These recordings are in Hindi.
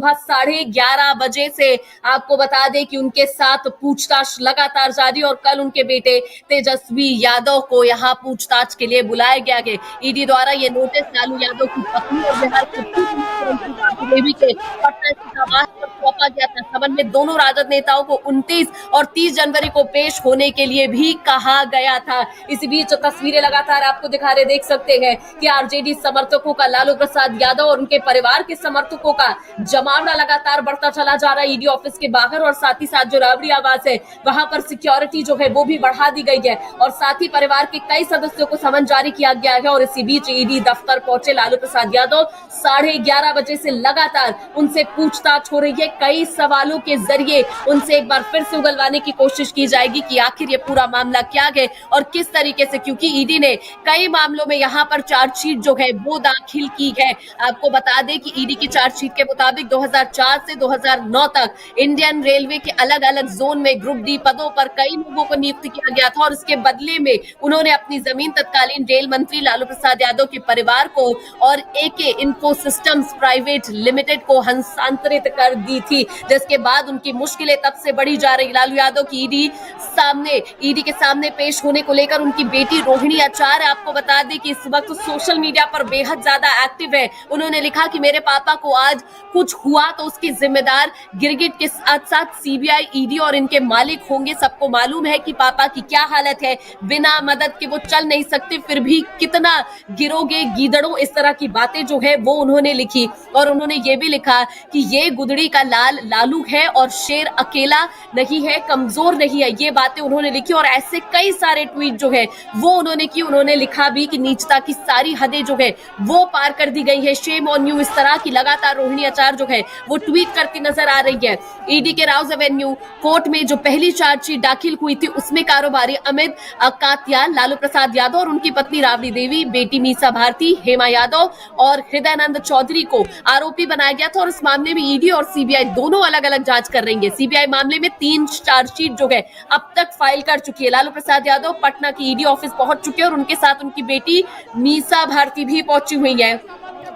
सुबह 11:30 बजे से आपको बता दें कि उनके साथ पूछताछ लगातार जारी और कल उनके बेटे तेजस्वी यादव को यहां पूछताछ के लिए बुलाया गया है। ईडी द्वारा ये नोटिस लालू यादव की पत्नी और बिहार के पूर्व मुख्यमंत्री राबड़ी देवी के पटना स्थित आवास पर सौंपा गया था। संबंध में दोनों राजद नेताओं को 29 और 30 जनवरी को पेश होने के लिए भी कहा गया था। इसी बीच तस्वीरें लगातार आपको दिखा रहे, देख सकते हैं कि आरजेडी समर्थकों का लालू प्रसाद यादव और उनके परिवार के समर्थकों का जमावड़ा लगातार बढ़ता चला जा रहा है ईडी ऑफिस के बाहर। और साथ ही साथ जो राबड़ी आवास है वहां पर सिक्योरिटी जो है वो भी बढ़ा दी गई है और साथ ही परिवार के कई सदस्यों को समन जारी किया गया है। और इसी बीच ईडी दफ्तर पहुंचे लालू प्रसाद यादव 11:30 बजे से लगातार उनसे पूछताछ हो रही है। कई सवालों के जरिए उनसे एक बार फिर से उगलवाने की कोशिश की जाएगी कि आखिर ये पूरा मामला क्या है और किस तरीके से, क्योंकि ईडी ने कई मामलों में यहाँ पर चार्जशीट जो है वो दाखिल की है। आपको बता दें कि ईडी की चार्जशीट के मुताबिक 2004 से 2009 तक इंडियन रेलवे के अलग अलग जोन में ग्रुप डी पदों पर कई लोगों को नियुक्त किया गया था और उसके बदले में उन्होंने अपनी जमीन तत्कालीन रेल मंत्री लालू प्रसाद यादव के परिवार को और एके इन्फो सिस्टम्स प्राइवेट लिमिटेड को हस्तांतरित कर दी थी, जिसके बाद उनकी मुश्किलें तब से बढ़ी जा रही। लालू यादव की ईडी के सामने पेश होने को लेकर उनकी बेटी रोहिणी आचार्य आपको बता दें कि इस वक्त सोशल मीडिया पर बेहद ज्यादा एक्टिव है। उन्होंने लिखा कि मेरे पापा को आज कुछ हुआ तो उसकी जिम्मेदार गिरगिट के साथ साथ सीबीआई, ईडी और इनके मालिक होंगे। सबको मालूम है कि पापा की क्या हालत है, बिना मदद के वो चल नहीं सकते, फिर भी कितना गिरोगे गीदड़ों, इस तरह की बातें जो है वो उन्होंने लिखी। और उन्होंने ये भी लिखा कि ये गुदड़ी का लाल लालू है और शेर अकेला नहीं है, कमजोर नहीं है। ये बातें उन्होंने लिखी और ऐसे कई सारे ट्वीट जो है वो उन्होंने की। उन्होंने लिखा भी कि नीचता की सारी हदें जो है वो पार कर दी गई है, शेम ऑन यू, इस तरह की लगातार रोहिणी आचार्य जो है वो ट्वीट करती नजर आ रही है। ईडी के राउज एवेन्यू कोर्ट में जो पहली चार्जशीट दाखिल हुई थी उसमें कारोबारी अमित कात्याल, लालू प्रसाद यादव और उनकी पत्नी राबड़ी देवी, बेटी मीसा भारती, हेमा यादव और हृदयानंद चौधरी को आरोपी बनाया गया था। और इस मामले में ईडी और सीबीआई दोनों अलग अलग जांच कर रही है। सीबीआई मामले में 3 चार्जशीट जो है अब तक फाइल कर चुकी है। लालू प्रसाद यादव पटना की ईडी ऑफिस पहुंच चुके हैं और उनके साथ उनकी बेटी मीसा भारती भी पहुंची हुई है।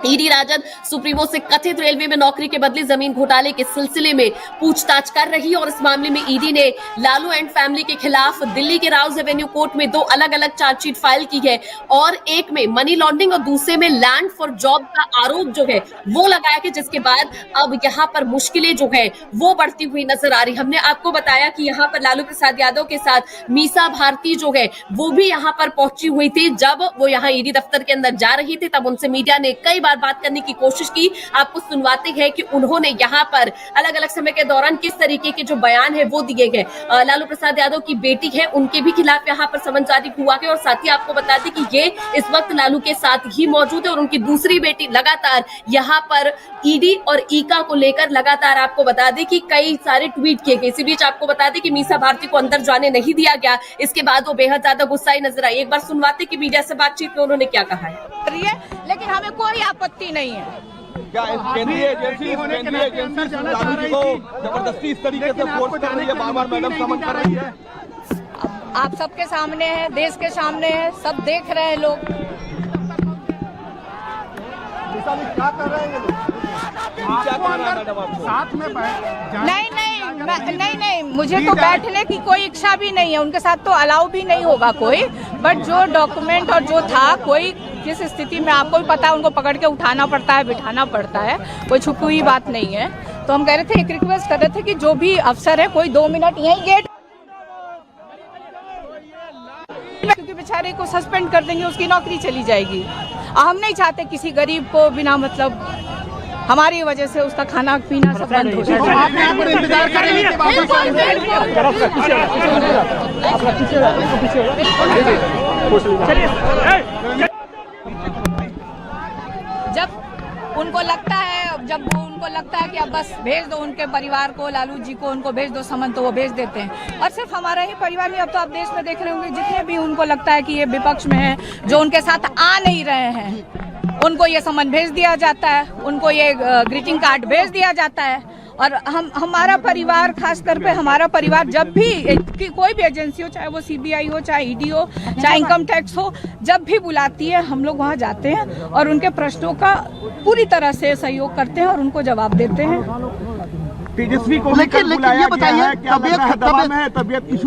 ईडी राजद सुप्रीमो से कथित रेलवे में नौकरी के बदले जमीन घोटाले के सिलसिले में पूछताछ कर रही है। और इस मामले में ईडी ने लालू एंड फैमिली के खिलाफ दिल्ली के राउज एवेन्यू कोर्ट में 2 अलग अलग चार्जशीट फाइल की है और एक में मनी लॉन्ड्रिंग और दूसरे में लैंड फॉर जॉब का आरोप जो है वो लगाया गया, जिसके बाद अब यहाँ पर मुश्किलें जो है वो बढ़ती हुई नजर आ रही। हमने आपको बताया कि यहाँ पर लालू प्रसाद यादव के साथ मीसा भारती जो है वो भी यहाँ पर पहुंची हुई थी। जब वो यहाँ ईडी दफ्तर के अंदर जा रही थी तब उनसे मीडिया ने कई बात करने की कोशिश की। आपको सुनवाते हैं कि उन्होंने यहाँ पर अलग अलग समय के दौरान किस तरीके के जो बयान है वो दिए गए। लालू प्रसाद यादव की बेटी है, उनके भी खिलाफ यहाँ पर समन जारी हुआ है और साथ ही आपको बता दें कि ये इस वक्त लालू के साथ ही मौजूद है और उनकी दूसरी बेटी लगातार यहाँ पर ईडी और ईका को लेकर लगातार आपको बता दें कि कई सारे ट्वीट किए गए। इसी बीच आपको बता दें कि मीसा भारती को अंदर जाने नहीं दिया गया, इसके बाद वो बेहद ज्यादा गुस्साई नजर आई। एक बार सुनवाते कि मीडिया से बातचीत में उन्होंने क्या कहा है। लेकिन हमें कोई आपत्ति नहीं है। क्या केंद्रीय एजेंसी लालू जी को जबरदस्ती इस तरीके से फोर्स कर रही है, बार-बार मैडम समन कर रही है? आप सबके सामने है, देश के सामने है, सब देख रहे हैं लोग। क्या कर रहे हैं क्या कर रहा है मैडम आपको? साथ में नहीं, मुझे तो बैठने की कोई इच्छा भी नहीं है। उनके साथ तो अलाउ भी नहीं होगा कोई, बट जो डॉक्यूमेंट और जो था, कोई किस स्थिति में आपको भी पता है, उनको पकड़ के उठाना पड़ता है, बिठाना पड़ता है, कोई छुपी हुई बात नहीं है। तो हम कह रहे थे, एक रिक्वेस्ट कर रहे थे कि जो भी अफसर है कोई 2 मिनट यहीं गेट, क्योंकि बेचारे को सस्पेंड कर देंगे, उसकी नौकरी चली जाएगी। हम नहीं चाहते किसी गरीब को बिना मतलब हमारी वजह से उसका खाना पीना सब बंद हो जाए। जब उनको लगता है कि अब बस भेज दो उनके परिवार को, लालू जी को उनको भेज दो समन, तो वो भेज देते हैं। और सिर्फ हमारा ही परिवार नहीं, अब तो आप देश में देख रहे होंगे जितने भी उनको लगता है कि ये विपक्ष में है, जो उनके साथ आ नहीं रहे हैं, उनको ये समन भेज दिया जाता है, उनको ये ग्रीटिंग कार्ड भेज दिया जाता है और हमारा परिवार, खासकर पे हमारा परिवार, जब भी कोई भी एजेंसी हो, चाहे वो CBI हो, चाहे ED हो, चाहे इनकम टैक्स हो, जब भी बुलाती है हम लोग वहाँ जाते हैं और उनके प्रश्नों का पूरी तरह से सहयोग करते हैं और उनको जवाब देते हैं। तेजस्वी को लेकर बुलाया गया है, क्या लग रहा है दबाव में है, तबीयत